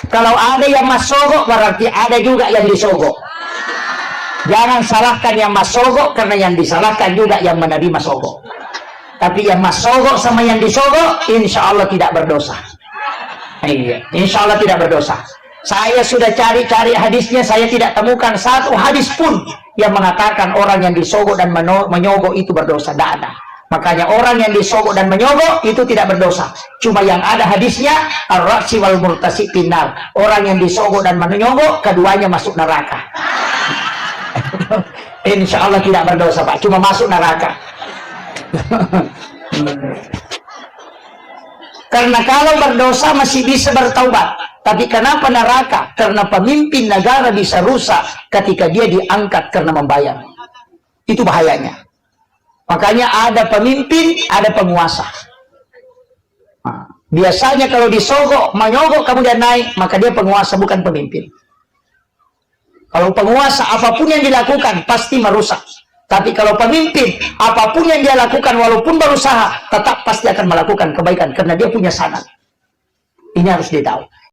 Kalau ada yang masogok, berarti ada juga yang disogok. Jangan salahkan yang masogok, karena yang disalahkan juga yang menerima sogok. Tapi yang masogok sama yang disogok, insya Allah tidak berdosa. Iya, insya Allah tidak berdosa. Saya sudah cari-cari hadisnya, saya tidak temukan satu hadis pun yang mengatakan orang yang disogok dan menyogok itu berdosa. Tidak ada. Makanya orang yang disogok dan menyogok itu tidak berdosa. Cuma yang ada hadisnya ar-raksi wal murtasi pinar. Orang yang disogok dan menyogok keduanya masuk neraka. Insya Allah tidak berdosa, Pak. Cuma masuk neraka. Karena kalau berdosa masih bisa bertaubat. Tapi kenapa neraka? Karena pemimpin negara bisa rusak ketika dia diangkat karena membayar. Itu bahayanya. Makanya ada pemimpin, ada penguasa. Nah, biasanya kalau disogok, menyogok kemudian naik, maka dia penguasa bukan pemimpin. Kalau penguasa, apapun yang dilakukan pasti merusak. Tapi kalau pemimpin, apapun yang dia lakukan walaupun berusaha, tetap pasti akan melakukan kebaikan karena dia punya sanad. Ini harus ditahu.